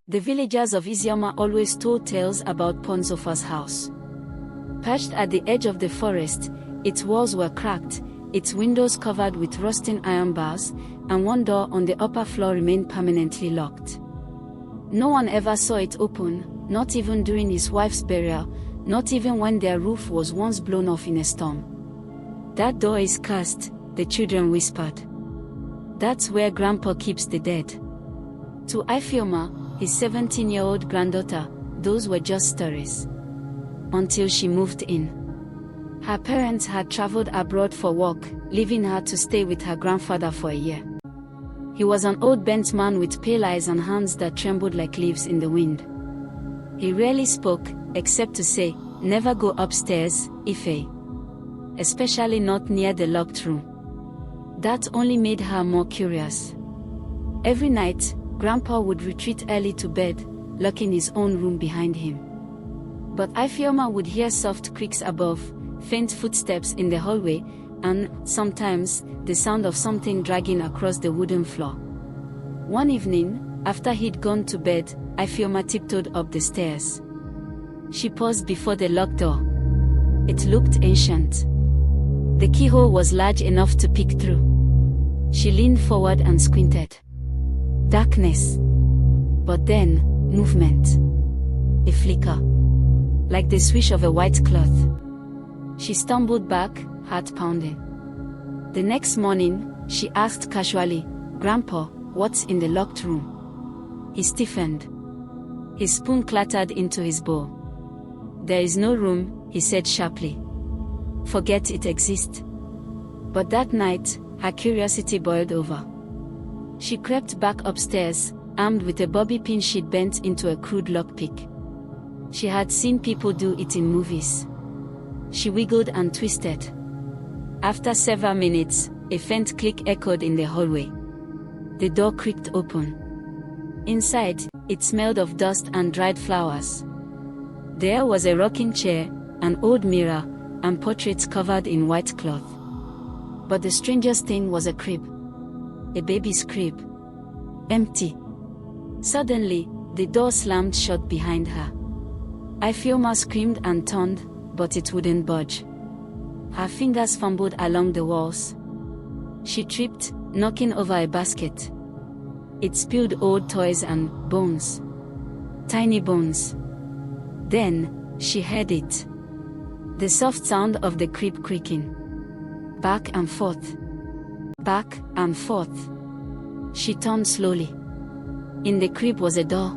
The villagers of Eziama always told tales about Ponzofa's house. Perched at the edge of the forest, its walls were cracked, its windows covered with rusting iron bars, and one door on the upper floor remained permanently locked. No one ever saw it open, not even during his wife's burial, not even when their roof was once blown off in a storm. "That door is cursed," the children whispered. "That's where Grandpa keeps the dead." To Ifeoma, his 17-year-old granddaughter, those were just stories. Until she moved in. Her parents had traveled abroad for work, leaving her to stay with her grandfather for a year. He was an old bent man with pale eyes and hands that trembled like leaves in the wind. He rarely spoke, except to say, "Never go upstairs, Ife." Especially not near the locked room. That only made her more curious. Every night, Grandpa would retreat early to bed, locking his own room behind him. But Ifeoma would hear soft creaks above, faint footsteps in the hallway, and, sometimes, the sound of something dragging across the wooden floor. One evening, after he'd gone to bed, Ifeoma tiptoed up the stairs. She paused before the locked door. It looked ancient. The keyhole was large enough to peek through. She leaned forward and squinted. Darkness. But then, movement. A flicker. Like the swish of a white cloth. She stumbled back, heart pounding. The next morning, she asked casually, "Grandpa, what's in the locked room?" He stiffened. His spoon clattered into his bowl. "There is no room," he said sharply. "Forget it exists." But that night, her curiosity boiled over. She crept back upstairs, armed with a bobby pin she'd bent into a crude lockpick. She had seen people do it in movies. She wiggled and twisted. After several minutes, a faint click echoed in the hallway. The door creaked open. Inside, it smelled of dust and dried flowers. There was a rocking chair, an old mirror, and portraits covered in white cloth. But the strangest thing was a crib. A baby's crib. Empty. Suddenly, the door slammed shut behind her. Ifeoma screamed and turned, but it wouldn't budge. Her fingers fumbled along the walls. She tripped, knocking over a basket. It spilled old toys and bones. Tiny bones. Then, she heard it. The soft sound of the crib creaking. Back and forth. Back and forth. She turned slowly. In the crib was a door.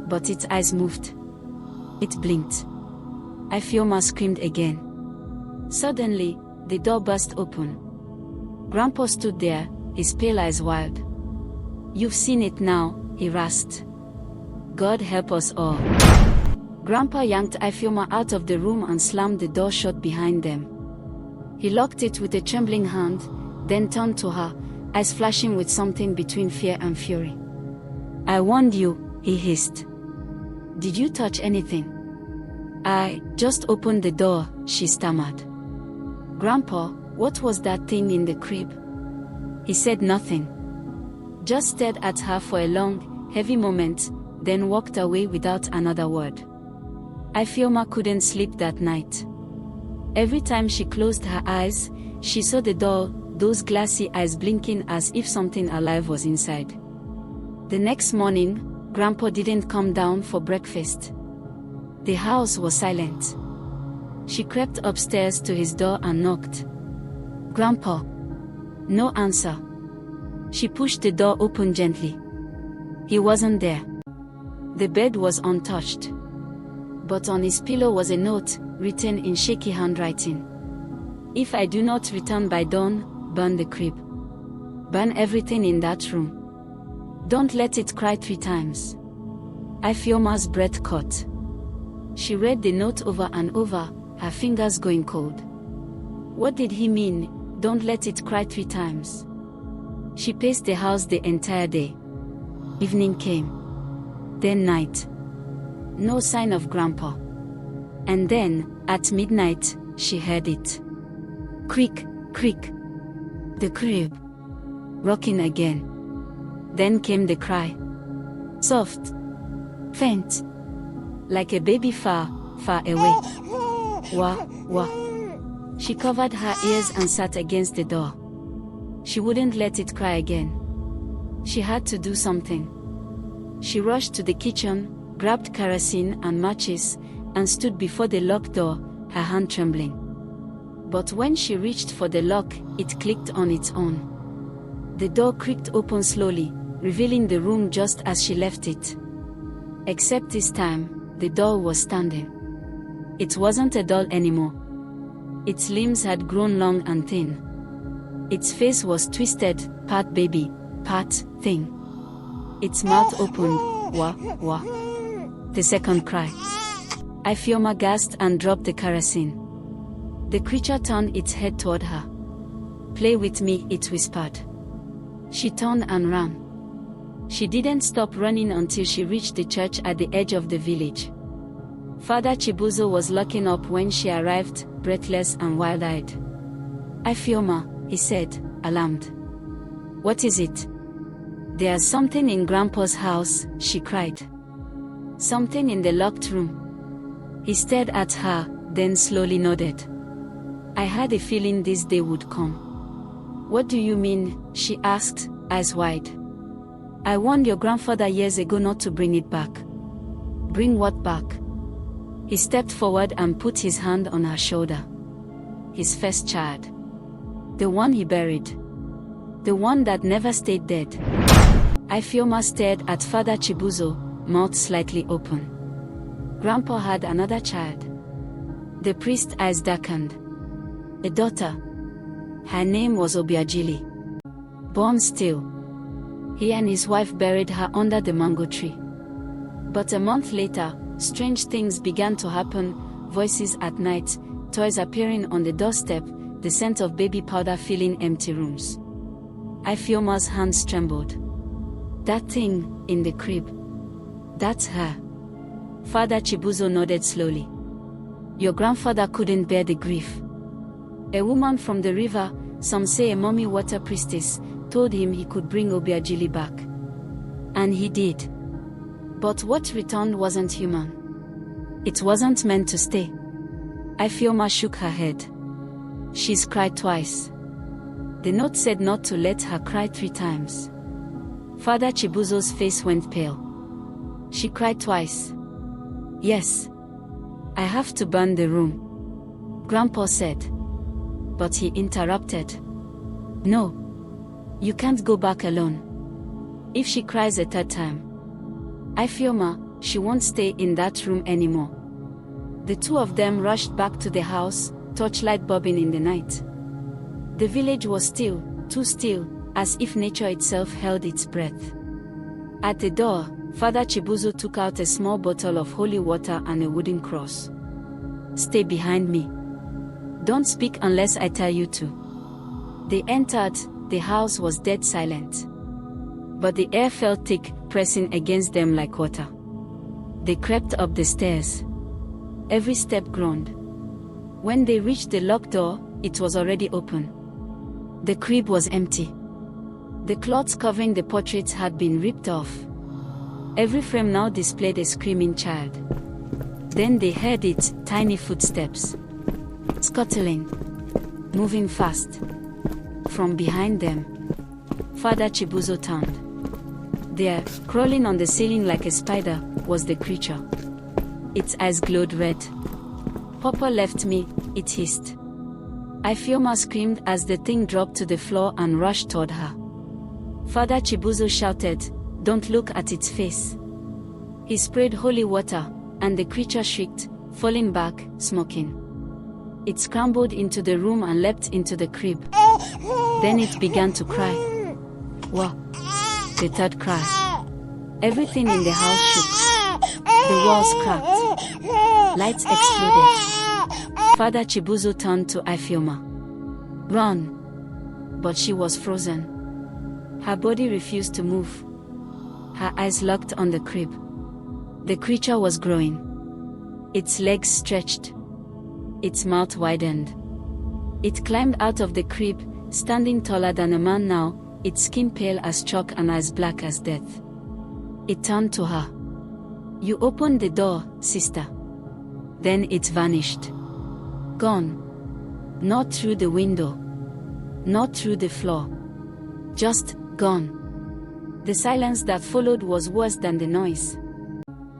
But its eyes moved. It blinked. Ifeoma screamed again. Suddenly, the door burst open. Grandpa stood there, his pale eyes wild. "You've seen it now," he rasped. "God help us all." Grandpa yanked Ifeoma out of the room and slammed the door shut behind them. He locked it with a trembling hand, then turned to her, eyes flashing with something between fear and fury. "I warned you," he hissed. "Did you touch anything?" "I just opened the door," she stammered. "Grandpa, what was that thing in the crib?" He said nothing. Just stared at her for a long, heavy moment, then walked away without another word. Ifeoma couldn't sleep that night. Every time she closed her eyes, she saw the door, those glassy eyes blinking as if something alive was inside. The next morning, Grandpa didn't come down for breakfast. The house was silent. She crept upstairs to his door and knocked. "Grandpa." No answer. She pushed the door open gently. He wasn't there. The bed was untouched. But on his pillow was a note, written in shaky handwriting. "If I do not return by dawn, burn the crib. Burn everything in that room. Don't let it cry 3 times." Ifeoma's breath caught. She read the note over and over, her fingers going cold. What did he mean, "Don't let it cry 3 times"? She paced the house the entire day. Evening came. Then night. No sign of Grandpa. And then, at midnight, she heard it. Creak, creak. The crib. Rocking again. Then came the cry. Soft, Faint. Like a baby far, far away. Wah, wah. She covered her ears and sat against the door. She wouldn't let it cry again. She had to do something. She rushed to the kitchen, grabbed kerosene and matches, and stood before the locked door, her hand trembling. But when she reached for the lock, it clicked on its own. The door creaked open slowly, revealing the room just as she left it. Except this time, the doll was standing. It wasn't a doll anymore. Its limbs had grown long and thin. Its face was twisted, part baby, part thing. Its mouth opened, wah, wah. The second cry. Ifeoma gasped and dropped the kerosene. The creature turned its head toward her. "Play with me," it whispered. She turned and ran. She didn't stop running until she reached the church at the edge of the village. Father Chibuzo was locking up when she arrived, breathless and wild-eyed. "Ifeoma," he said, alarmed. "What is it?" "There's something in Grandpa's house," she cried. "Something in the locked room." He stared at her, then slowly nodded. "I had a feeling this day would come." "What do you mean?" she asked, eyes wide. "I warned your grandfather years ago not to bring it back." "Bring what back?" He stepped forward and put his hand on her shoulder. "His first child. The one he buried. The one that never stayed dead." Ifeoma stared at Father Chibuzo, mouth slightly open. "Grandpa had another child." The priest's eyes darkened. "A daughter. Her name was Obiajili. Born still. He and his wife buried her under the mango tree. But a month later, strange things began to happen, voices at night, toys appearing on the doorstep, the scent of baby powder filling empty rooms." Ifeoma's hands trembled. "That thing, in the crib. That's her." Father Chibuzo nodded slowly. "Your grandfather couldn't bear the grief. A woman from the river, some say a mummy water priestess, told him he could bring Obiajili back. And he did. But what returned wasn't human. It wasn't meant to stay." Ifeoma shook her head. "She's cried twice. The note said not to let her cry 3 times. Father Chibuzo's face went pale. "She cried twice?" "Yes. I have to burn the room," Grandpa said. But he interrupted. "No. You can't go back alone. If she cries a 3rd time, Ifeoma, she won't stay in that room anymore." The two of them rushed back to the house, torchlight bobbing in the night. The village was still, too still, as if nature itself held its breath. At the door, Father Chibuzo took out a small bottle of holy water and a wooden cross. "Stay behind me. Don't speak unless I tell you to." They entered. The house was dead silent. But the air felt thick, pressing against them like water. They crept up the stairs. Every step groaned. When they reached the locked door, it was already open. The crib was empty. The cloths covering the portraits had been ripped off. Every frame now displayed a screaming child. Then they heard its tiny footsteps. Scuttling. Moving fast. From behind them. Father Chibuzo turned. There, crawling on the ceiling like a spider, was the creature. Its eyes glowed red. "Papa left me," it hissed. Ifeoma screamed as the thing dropped to the floor and rushed toward her. Father Chibuzo shouted, "Don't look at its face." He sprayed holy water, and the creature shrieked, falling back, smoking. It scrambled into the room and leapt into the crib. Then it began to cry. Wah! The 3rd cry. Everything in the house shook. The walls cracked. Lights exploded. Father Chibuzo turned to Ifeoma. "Run!" But she was frozen. Her body refused to move. Her eyes locked on the crib. The creature was growing. Its legs stretched. Its mouth widened. It climbed out of the crib, standing taller than a man now, its skin pale as chalk and as black as death. It turned to her. You opened the door, sister. Then it vanished. Gone. Not through the window. Not through the floor. Just gone. The silence that followed was worse than the noise.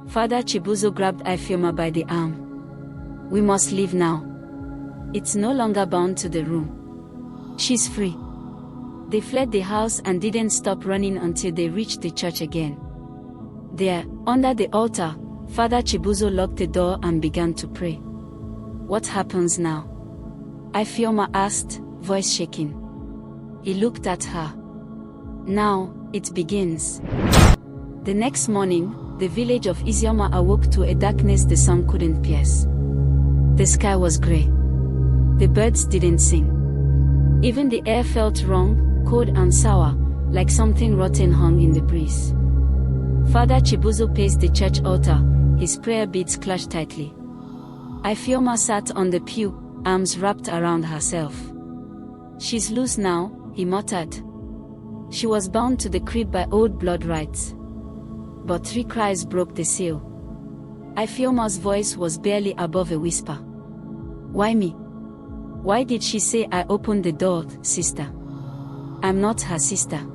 Father Chibuzo grabbed Ifeoma by the arm. We must leave now. It's no longer bound to the room. She's free. They fled the house and didn't stop running until they reached the church again. There, under the altar, Father Chibuzo locked the door and began to pray. What happens now? Ifeoma asked, voice shaking. He looked at her. Now, it begins. The next morning, the village of Eziama awoke to a darkness the sun couldn't pierce. The sky was grey. The birds didn't sing. Even the air felt wrong, cold and sour, like something rotten hung in the breeze. Father Chibuzo paced the church altar, his prayer beads clutched tightly. Ifeoma sat on the pew, arms wrapped around herself. She's loose now, he muttered. She was bound to the crib by old blood rights. But 3 cries broke the seal. Ifeoma's voice was barely above a whisper. Why me? Why did she say I opened the door, sister? I'm not her sister.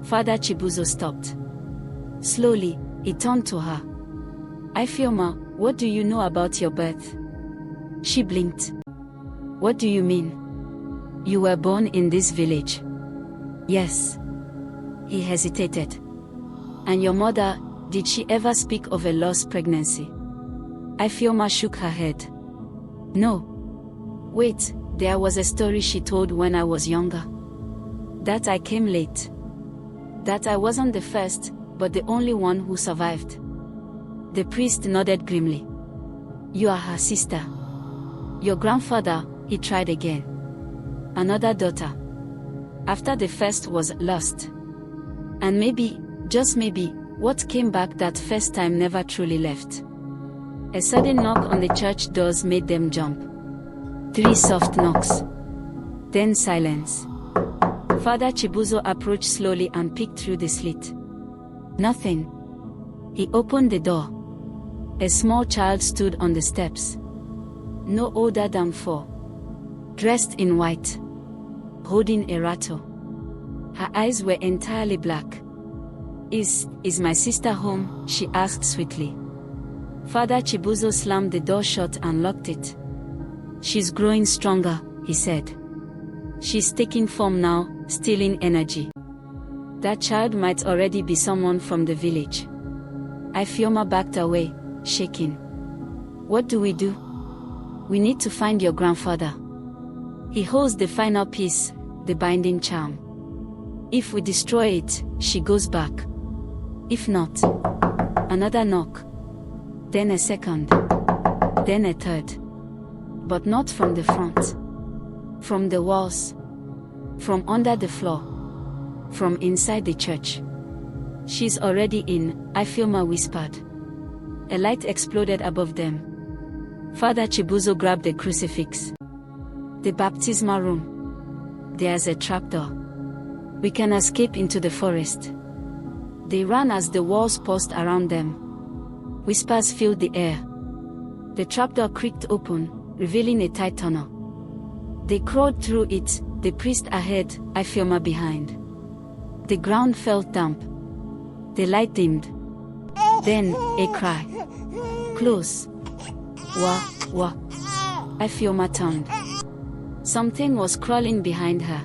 Father Chibuzo stopped. Slowly, he turned to her. Ifeoma, what do you know about your birth? She blinked. What do you mean? You were born in this village? Yes. He hesitated. And your mother, did she ever speak of a lost pregnancy? Ifeoma shook her head. No. Wait, there was a story she told when I was younger. That I came late. That I wasn't the first, but the only one who survived. The priest nodded grimly. You are her sister. Your grandfather, he tried again. Another daughter. After the first was lost. And maybe, just maybe, what came back that first time never truly left. A sudden knock on the church doors made them jump. 3 soft knocks. Then silence. Father Chibuzo approached slowly and peeked through the slit. Nothing. He opened the door. A small child stood on the steps. No older than 4. Dressed in white. Holding a rattle. Her eyes were entirely black. Is my sister home? She asked sweetly. Father Chibuzo slammed the door shut and locked it. She's growing stronger, he said. She's taking form now, stealing energy. That child might already be someone from the village. Ifeoma backed away, shaking. What do? We need to find your grandfather. He holds the final piece, the binding charm. If we destroy it, she goes back. If not, another knock. Then a second. Then a third. But not from the front. From the walls. From under the floor. From inside the church. She's already in, Ifeoma whispered. A light exploded above them. Father Chibuzo grabbed a crucifix. The baptismal room. There's a trapdoor. We can escape into the forest. They ran as the walls paused around them. Whispers filled the air. The trapdoor creaked open, revealing a tight tunnel. They crawled through it, the priest ahead, Ifeoma behind. The ground felt damp. The light dimmed. Then, a cry. Close. Wah, wah. Ifeoma turned. Something was crawling behind her.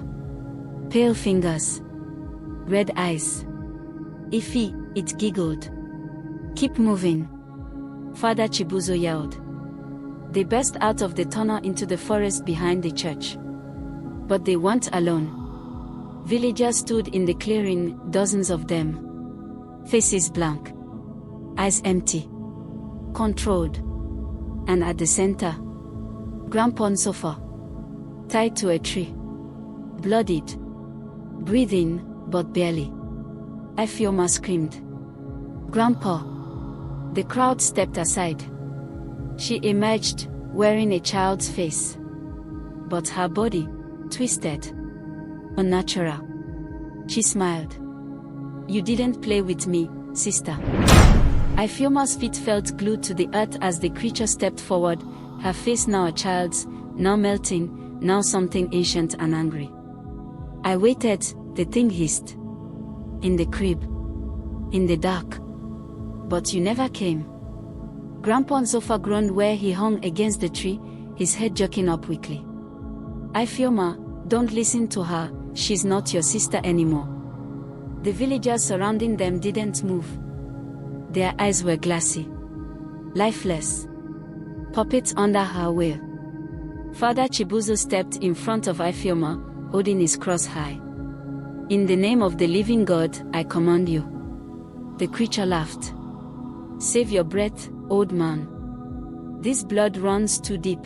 Pale fingers. Red eyes. Ify, it giggled. Keep moving. Father Chibuzo yelled. They burst out of the tunnel into the forest behind the church. But they weren't alone. Villagers stood in the clearing, dozens of them. Faces blank. Eyes empty. Controlled. And at the center, Grandpa Sofa. Tied to a tree. Bloodied. Breathing, but barely. Ifeoma screamed. Grandpa. The crowd stepped aside. She emerged, wearing a child's face. But her body, twisted. Unnatural. She smiled. You didn't play with me, sister. Ifeoma's feet felt glued to the earth as the creature stepped forward, her face now a child's, now melting, now something ancient and angry. I waited, the thing hissed. In the crib. In the dark. But you never came. Grandpa Nsofa groaned where he hung against the tree, his head jerking up weakly. Ifeoma, don't listen to her, she's not your sister anymore. The villagers surrounding them didn't move. Their eyes were glassy. Lifeless. Puppets under her will. Father Chibuzo stepped in front of Ifeoma, holding his cross high. In the name of the living God, I command you. The creature laughed. Save your breath, old man. This blood runs too deep.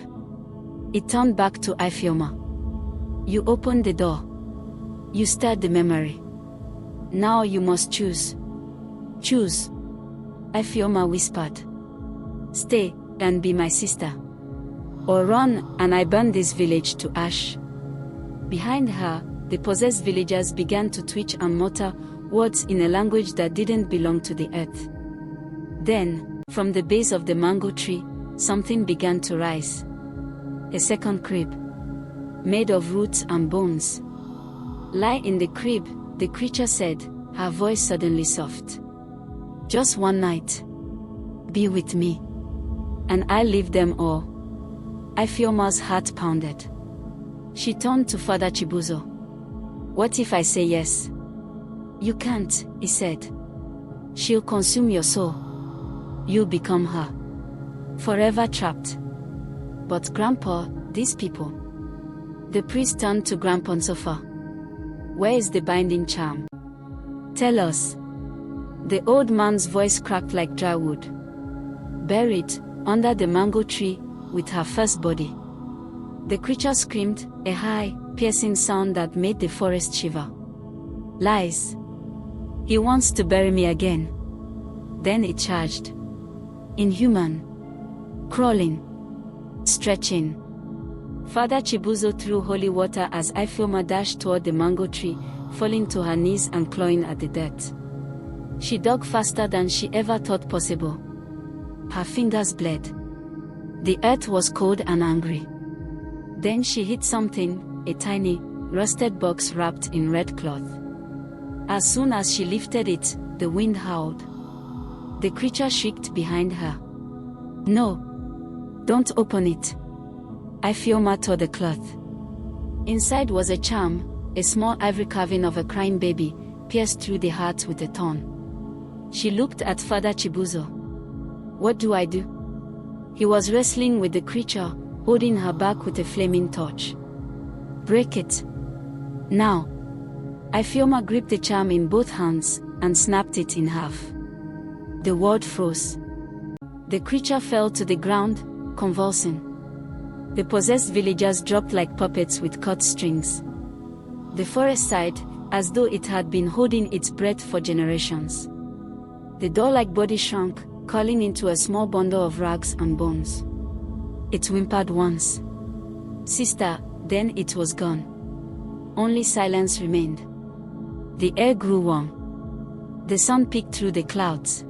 It turned back to Ifeoma. You opened the door. You stirred the memory. Now you must choose. Choose. Ifeoma whispered. Stay, and be my sister. Or run, and I burn this village to ash. Behind her, the possessed villagers began to twitch and mutter words in a language that didn't belong to the earth. Then, from the base of the mango tree, something began to rise. A second crib. Made of roots and bones. Lie in the crib, the creature said, her voice suddenly soft. Just one night. Be with me. And I'll leave them all. Ifeoma's heart pounded. She turned to Father Chibuzo. What if I say yes? You can't, he said. She'll consume your soul. You'll become her. Forever trapped. But Grandpa, these people. The priest turned to Grandpa Nsofa. Where is the binding charm? Tell us. The old man's voice cracked like dry wood. Buried, under the mango tree, with her first body. The creature screamed, a high, piercing sound that made the forest shiver. Lies. He wants to bury me again. Then it charged. Inhuman. Crawling. Stretching. Father Chibuzo threw holy water as Ifeoma dashed toward the mango tree, falling to her knees and clawing at the dirt. She dug faster than she ever thought possible. Her fingers bled. The earth was cold and angry. Then she hit something, a tiny, rusted box wrapped in red cloth. As soon as she lifted it, the wind howled. The creature shrieked behind her. No! Don't open it! Ifeoma tore the cloth. Inside was a charm, a small ivory carving of a crying baby, pierced through the heart with a thorn. She looked at Father Chibuzo. What do I do? He was wrestling with the creature, holding her back with a flaming torch. Break it. Now. Ifeoma gripped the charm in both hands, and snapped it in half. The world froze. The creature fell to the ground, convulsing. The possessed villagers dropped like puppets with cut strings. The forest sighed, as though it had been holding its breath for generations. The doll-like body shrunk, curling into a small bundle of rags and bones. It whimpered once. Sister, then it was gone. Only silence remained. The air grew warm. The sun peeked through the clouds.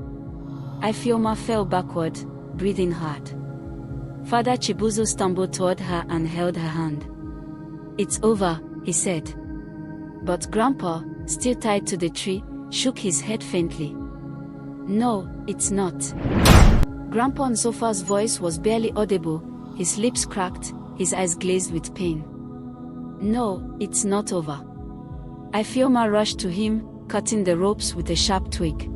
Ifeoma fell backward, breathing hard. Father Chibuzo stumbled toward her and held her hand. It's over, he said. But Grandpa, still tied to the tree, shook his head faintly. No, it's not. Grandpa Nsofa's voice was barely audible, his lips cracked, his eyes glazed with pain. No, it's not over. Ifeoma rushed to him, cutting the ropes with a sharp twig.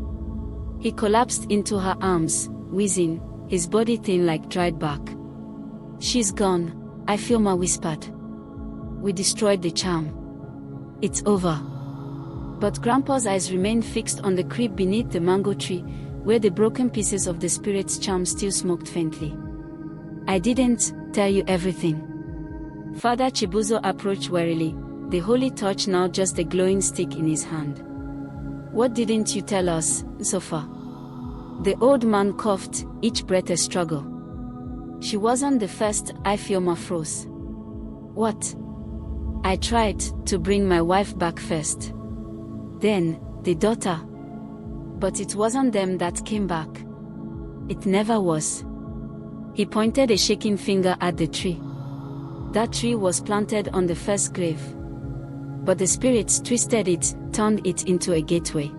He collapsed into her arms, wheezing, his body thin like dried bark. She's gone, Ifeoma whispered. We destroyed the charm. It's over. But Grandpa's eyes remained fixed on the crib beneath the mango tree, where the broken pieces of the spirit's charm still smoked faintly. I didn't tell you everything. Father Chibuzo approached warily, the holy torch now just a glowing stick in his hand. What didn't you tell us, Nsofa? The old man coughed, each breath a struggle. She wasn't the first, Ifeoma froze. What? I tried to bring my wife back first. Then, the daughter. But it wasn't them that came back. It never was. He pointed a shaking finger at the tree. That tree was planted on the first grave. But the spirits twisted it, turned it into a gateway.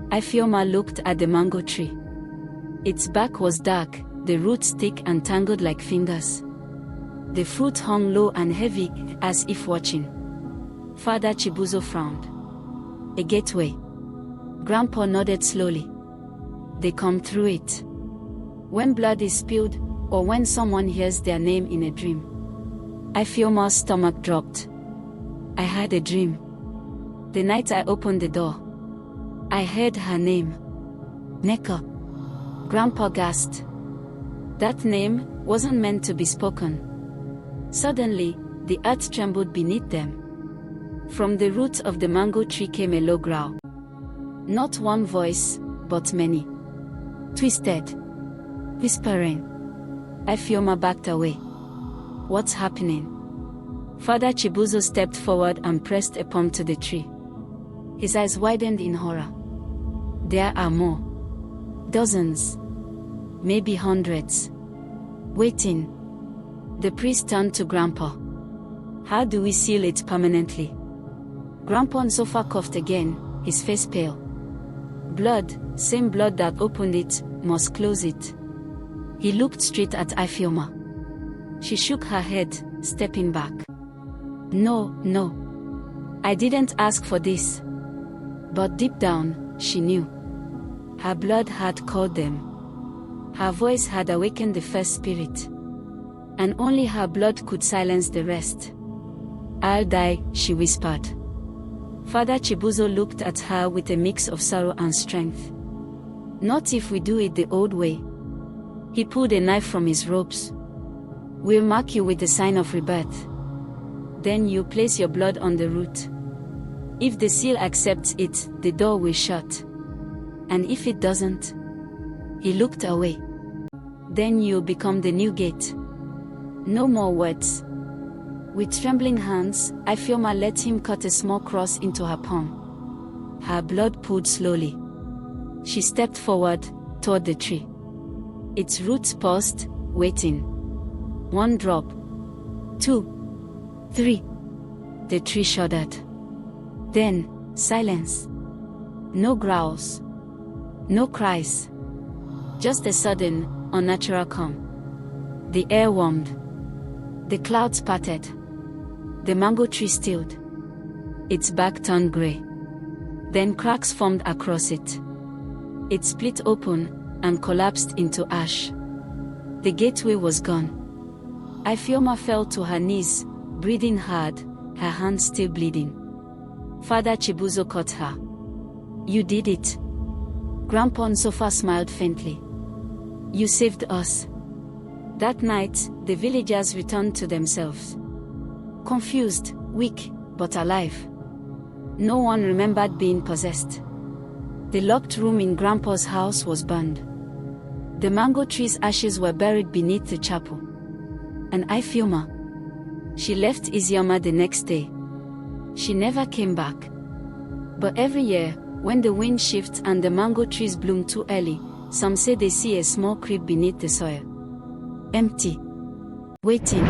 Ifeoma looked at the mango tree. Its bark was dark, the roots thick and tangled like fingers. The fruit hung low and heavy, as if watching. Father Chibuzo frowned. A gateway. Grandpa nodded slowly. They come through it. When blood is spilled, or when someone hears their name in a dream. Ifeoma's stomach dropped. I had a dream. The night I opened the door. I heard her name. Neka. Grandpa gasped. That name wasn't meant to be spoken. Suddenly, the earth trembled beneath them. From the roots of the mango tree came a low growl. Not one voice, but many. Twisted. Whispering. Ifeoma backed away. What's happening? Father Chibuzo stepped forward and pressed a palm to the tree. His eyes widened in horror. There are more. Dozens. Maybe hundreds. Waiting. The priest turned to Grandpa. How do we seal it permanently? Grandpa Nsofa coughed again, his face pale. Blood, same blood that opened it, must close it. He looked straight at Ifeoma. She shook her head, stepping back. No, no. I didn't ask for this. But deep down, she knew. Her blood had called them. Her voice had awakened the first spirit. And only her blood could silence the rest. I'll die, she whispered. Father Chibuzo looked at her with a mix of sorrow and strength. Not if we do it the old way. He pulled a knife from his robes. We'll mark you with the sign of rebirth. Then you place your blood on the root. If the seal accepts it, the door will shut. And if it doesn't, he looked away. Then you'll become the new gate. No more words. With trembling hands, Ifeoma let him cut a small cross into her palm. Her blood pooled slowly. She stepped forward, toward the tree. Its roots paused, waiting. 1 drop. 2. 3. The tree shuddered. Then, silence. No growls. No cries. Just a sudden, unnatural calm. The air warmed. The clouds parted. The mango tree stilled. Its bark turned gray. Then cracks formed across it. It split open and collapsed into ash. The gateway was gone. Ifeoma fell to her knees, breathing hard, her hands still bleeding. Father Chibuzo caught her. You did it. Grandpa Nsofa smiled faintly. You saved us. That night, the villagers returned to themselves. Confused, weak, but alive. No one remembered being possessed. The locked room in Grandpa's house was burned. The mango tree's ashes were buried beneath the chapel. And Ifeoma. She left Eziama the next day. She never came back. But every year, when the wind shifts and the mango trees bloom too early, some say they see a small crib beneath the soil. Empty. Waiting.